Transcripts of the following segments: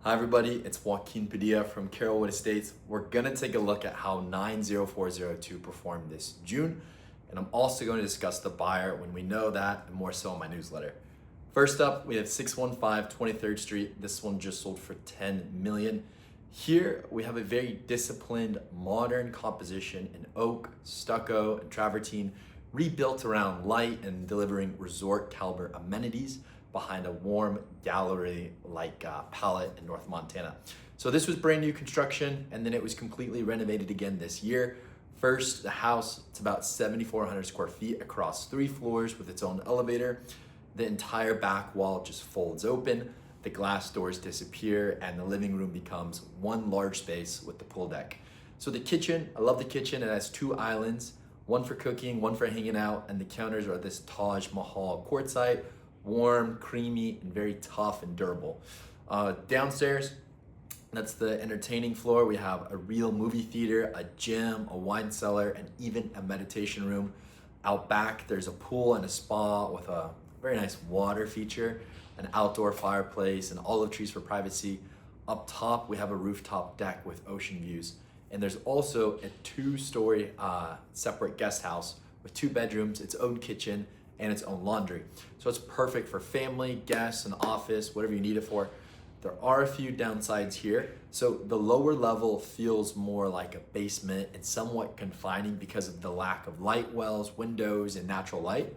Hi everybody, it's Joaquin Padilla from Carrollwood Estates. We're gonna take a look at how 90402 performed this June, and I'm also going to discuss the buyer when we know that, and more so in my newsletter. First up, we have 615 23rd Street. This one just sold for $10 million. Here, we have a very disciplined, modern composition in oak, stucco, and travertine, rebuilt around light and delivering resort caliber amenities behind a warm gallery-like palette in North Montana. So this was brand new construction, and then it was completely renovated again this year. First, the house, it's about 7,400 square feet across 3 floors with its own elevator. The entire back wall just folds open, the glass doors disappear, and the living room becomes one large space with the pool deck. So the kitchen, I love the kitchen. It has 2 islands, one for cooking, one for hanging out, and the counters are this Taj Mahal quartzite, warm, creamy, and very tough and durable. Downstairs, that's the entertaining floor. We have a real movie theater, a gym, a wine cellar, and even a meditation room. Out back, there's a pool and a spa with a very nice water feature, an outdoor fireplace, and olive trees for privacy. Up top, we have a rooftop deck with ocean views. And there's also a 2-story separate guest house with 2 bedrooms, its own kitchen, and its own laundry. So it's perfect for family, guests, and office, whatever you need it for. There are a few downsides here. So the lower level feels more like a basement and somewhat confining because of the lack of light wells, windows, and natural light.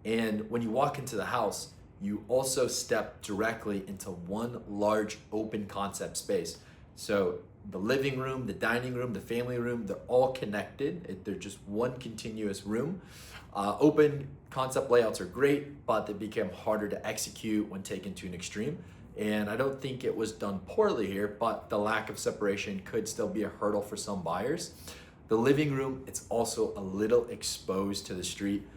And when you walk into the house, you also step directly into one large open concept space. So the living room, the dining room, the family room, they're all connected. They're just one continuous room. Open concept layouts are great, but they became harder to execute when taken to an extreme. And I don't think it was done poorly here, but the lack of separation could still be a hurdle for some buyers. The living room, it's also a little exposed to the street.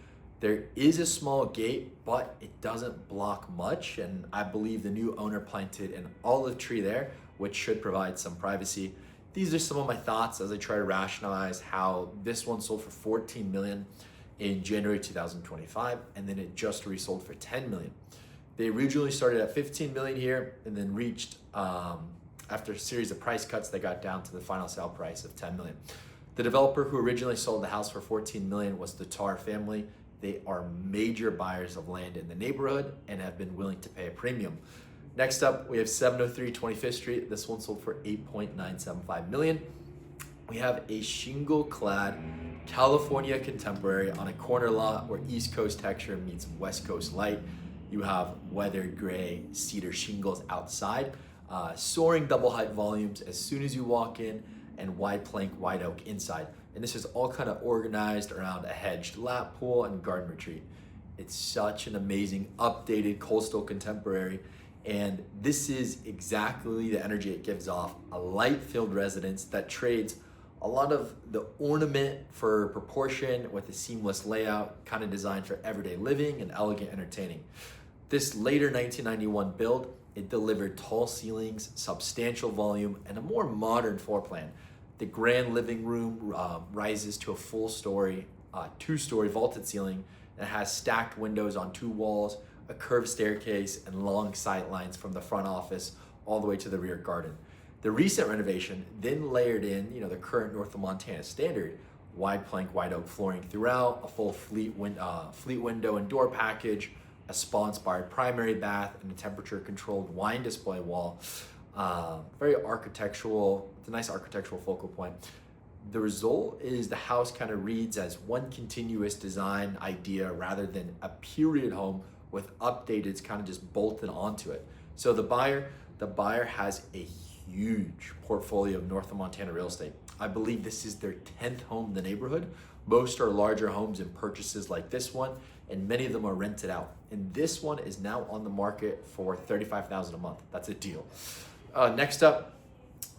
There is a small gate, but it doesn't block much. And I believe the new owner planted an olive tree there, which should provide some privacy. These are some of my thoughts as I try to rationalize how this one sold for $14 million in January 2025, and then it just resold for $10 million. They originally started at $15 million here, and then reached, after a series of price cuts, they got down to the final sale price of $10 million. The developer who originally sold the house for $14 million was the Tar family. They are major buyers of land in the neighborhood and have been willing to pay a premium. Next up, we have 703 25th Street. This one sold for $8.975 million. We have a shingle-clad California contemporary on a corner lot where East Coast texture meets West Coast light. You have weathered gray cedar shingles outside, soaring double height volumes as soon as you walk in, and wide plank white oak inside. And this is all kind of organized around a hedged lap pool and garden retreat. It's such an amazing updated coastal contemporary. And this is exactly the energy it gives off, a light-filled residence that trades a lot of the ornament for proportion with a seamless layout, kind of designed for everyday living and elegant entertaining. This later 1991 build, it delivered tall ceilings, substantial volume, and a more modern floor plan. The grand living room rises to a full story, 2-story vaulted ceiling that has stacked windows on 2 walls, a curved staircase, and long sight lines from the front office all the way to the rear garden. The recent renovation then layered in, the current North Montana standard, wide plank white oak flooring throughout, a full fleet window and door package, a spa-inspired primary bath, and a temperature-controlled wine display wall. Very architectural. It's a nice architectural focal point. The result is the house kind of reads as one continuous design idea rather than a period home with updated kind of just bolted onto it. So the buyer has a huge portfolio of North Montana real estate. I believe this is their 10th home in the neighborhood. Most are larger homes and purchases like this one, and many of them are rented out. And this one is now on the market for $35,000 a month. That's a deal. Next up,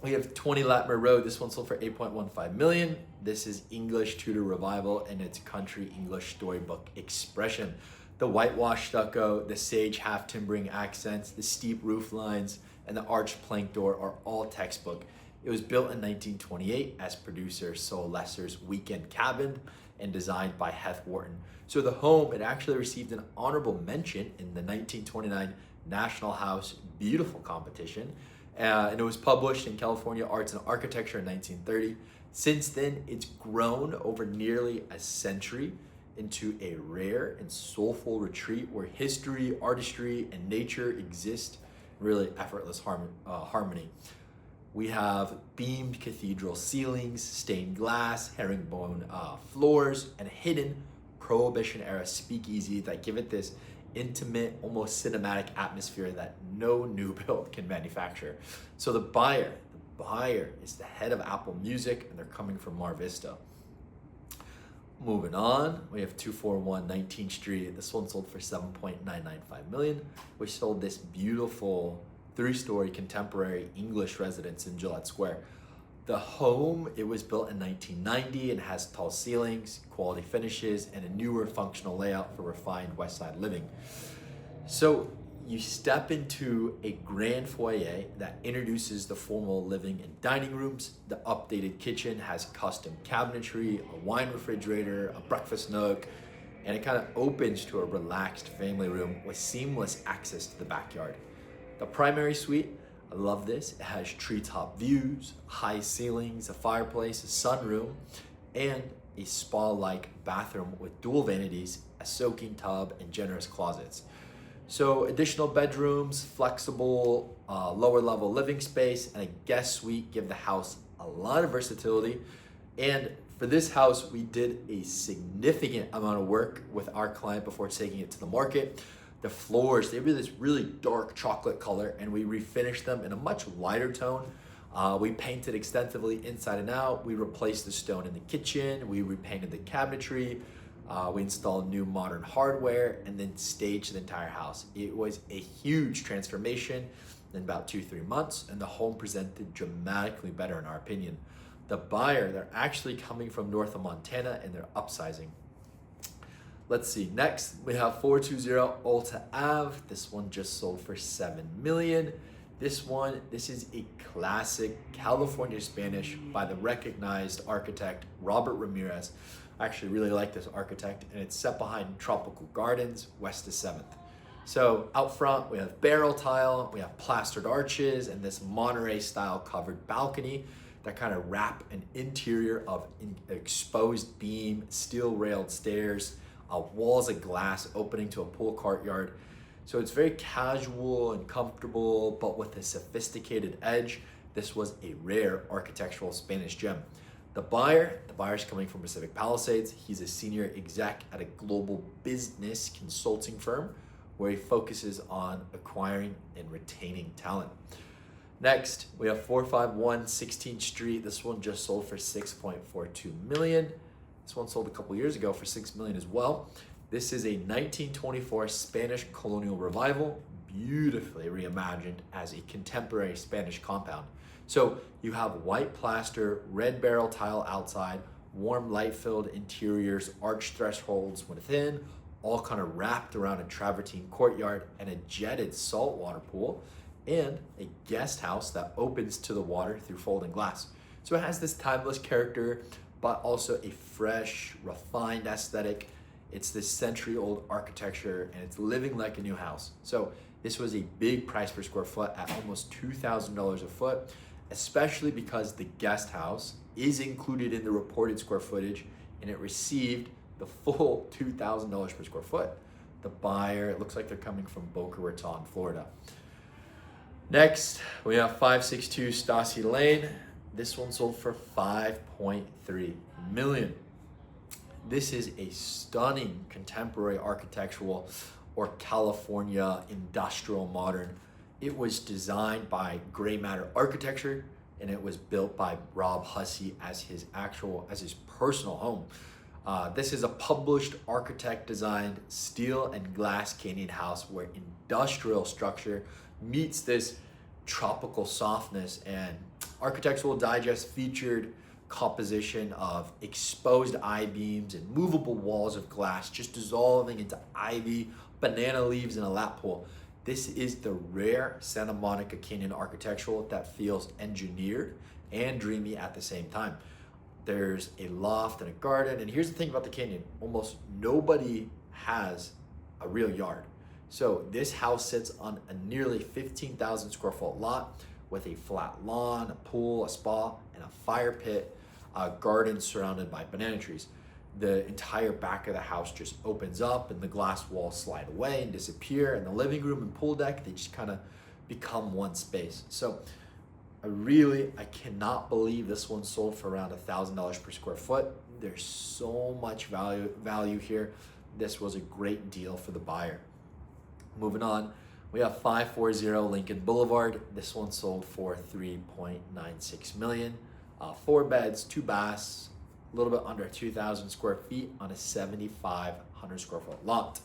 we have 20 Latimer Rd. This one sold for $8.15 million. This is English Tudor revival and its country English storybook expression. The whitewash stucco, the sage half timbering accents, the steep roof lines, and the arched plank door are all textbook. It was built in 1928 as producer Sol Lesser's weekend cabin and designed by Heth Wharton. So the home, it actually received an honorable mention in the 1929 National House Beautiful competition, and it was published in California Arts and Architecture in 1930. Since then, it's grown over nearly a century into a rare and soulful retreat where history, artistry, and nature exist in really effortless harmony. We have beamed cathedral ceilings, stained glass, herringbone floors, and hidden Prohibition-era speakeasy that give it this intimate, almost cinematic atmosphere that no new build can manufacture. So the buyer is the head of Apple Music, and they're coming from Mar Vista. Moving on, we have 241 19th Street. This one sold for $7.995 million. We sold this beautiful 3-story contemporary English residence in Gillette Square. The home, it was built in 1990 and has tall ceilings, quality finishes, and a newer functional layout for refined West Side living. So you step into a grand foyer that introduces the formal living and dining rooms. The updated kitchen has custom cabinetry, a wine refrigerator, a breakfast nook, and it kind of opens to a relaxed family room with seamless access to the backyard. The primary suite, I love this. It has treetop views, high ceilings, a fireplace, a sunroom, and a spa-like bathroom with dual vanities, a soaking tub, and generous closets. So additional bedrooms, flexible lower level living space, and a guest suite give the house a lot of versatility. And for this house, we did a significant amount of work with our client before taking it to the market. The floors, they were this really dark chocolate color, and we refinished them in a much lighter tone. We painted extensively inside and out. We replaced the stone in the kitchen. We repainted the cabinetry. We installed new modern hardware and then staged the entire house. It was a huge transformation in about 2-3 months, and the home presented dramatically better in our opinion. The buyer, they're actually coming from north of Montana, and they're upsizing. Let's see, next we have 420 Alta Ave. This one just sold for $7 million. This is a classic California Spanish by the recognized architect Robert Ramirez. I actually really like this architect, and it's set behind tropical gardens west of 7th. So out front, we have barrel tile, we have plastered arches, and this Monterey style covered balcony that kind of wrap an interior of exposed beam, steel railed stairs, walls of glass opening to a pool courtyard. So it's very casual and comfortable, but with a sophisticated edge. This was a rare architectural Spanish gem. The buyer's coming from Pacific Palisades. He's a senior exec at a global business consulting firm where he focuses on acquiring and retaining talent. Next, we have 451 16th Street. This one just sold for $6.42 million. This one sold a couple years ago for $6 million as well. This is a 1924 Spanish colonial revival, beautifully reimagined as a contemporary Spanish compound. So you have white plaster, red barrel tile outside, warm light-filled interiors, arched thresholds within, all kind of wrapped around a travertine courtyard and a jetted saltwater pool, and a guest house that opens to the water through folding glass. So it has this timeless character, but also a fresh, refined aesthetic. It's this century-old architecture, and it's living like a new house. So this was a big price per square foot at almost $2,000 a foot, especially because the guest house is included in the reported square footage, and it received the full $2,000 per square foot. The buyer, it looks like they're coming from Boca Raton, Florida. Next, we have 562 Stassi Ln. This one sold for $5.3 million. This is a stunning contemporary architectural or California industrial modern. It was designed by Gray Matter Architecture, and it was built by Rob Hussey as his personal home. This is a published architect designed steel and glass canyon house where industrial structure meets this tropical softness, and Architectural Digest featured composition of exposed I-beams and movable walls of glass just dissolving into ivy, banana leaves, and a lap pool. This is the rare Santa Monica Canyon architectural that feels engineered and dreamy at the same time. There's a loft and a garden, and here's the thing about the canyon. Almost nobody has a real yard. So this house sits on a nearly 15,000 square foot lot with a flat lawn, a pool, a spa, and a fire pit, a garden surrounded by banana trees. The entire back of the house just opens up and the glass walls slide away and disappear, and the living room and pool deck, they just kind of become one space. So I cannot believe this one sold for around $1,000 per square foot. There's so much value here. This was a great deal for the buyer. Moving on, we have 540 Lincoln Blvd. This one sold for $3.96 million. 4 beds, 2 baths, a little bit under 2,000 square feet on a 7,500 square foot lot.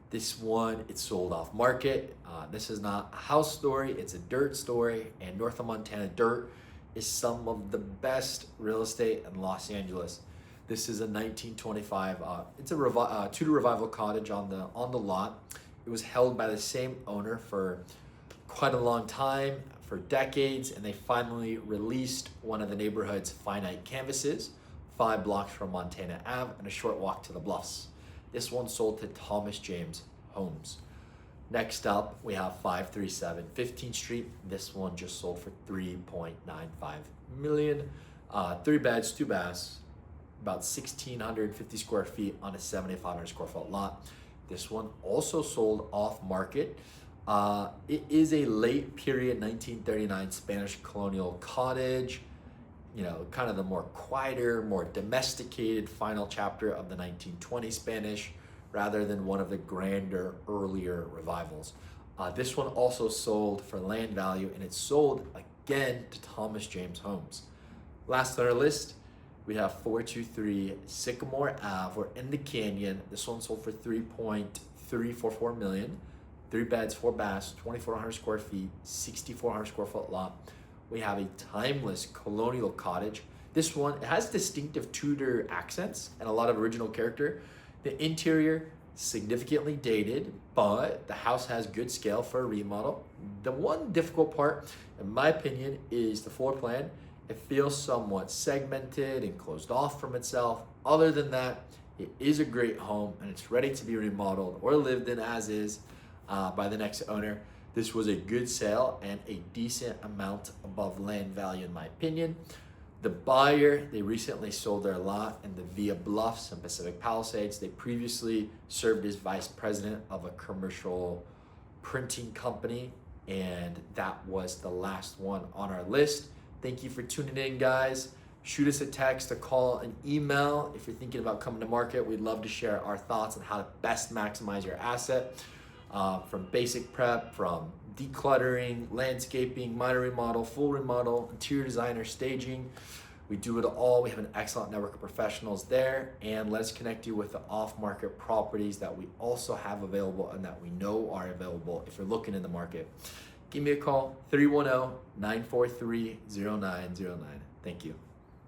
This one, it's sold off market. This is not a house story, it's a dirt story, and north of Montana dirt is some of the best real estate in Los Angeles. This is a 1925, it's a Tudor revival cottage on the lot. It was held by the same owner for quite a long time, for decades, and they finally released one of the neighborhood's finite canvases, 5 blocks from Montana Ave and a short walk to the Bluffs. This one sold to Thomas James Homes. Next up, we have 537 15th Street. This one just sold for $3.95 million. 3 beds, 2 baths, about 1,650 square feet on a 7,500 square foot lot. This one also sold off market. It is a late period 1939 Spanish colonial cottage. You know, kind of the more quieter, more domesticated final chapter of the 1920 Spanish, rather than one of the grander, earlier revivals. This one also sold for land value, and it sold again to Thomas James Homes. Last on our list, we have 423 Sycamore Ave. We're in the Canyon. This one sold for $3.344 million. 3 beds, 4 baths, 2,400 square feet, 6,400 square foot lot. We have a timeless colonial cottage. This one, it has distinctive Tudor accents and a lot of original character. The interior, significantly dated, but the house has good scale for a remodel. The one difficult part, in my opinion, is the floor plan. It feels somewhat segmented and closed off from itself. Other than that, it is a great home and it's ready to be remodeled or lived in as is by the next owner. This was a good sale and a decent amount above land value in my opinion. The buyer, they recently sold their lot in the Via Bluffs and Pacific Palisades. They previously served as vice president of a commercial printing company, and that was the last one on our list. Thank you for tuning in, guys. Shoot us a text, a call, an email. If you're thinking about coming to market, we'd love to share our thoughts on how to best maximize your asset. From basic prep, from decluttering, landscaping, minor remodel, full remodel, interior designer, staging. We do it all. We have an excellent network of professionals there, and let's connect you with the off-market properties that we also have available and that we know are available if you're looking in the market. Give me a call, 310-943-0909. Thank you.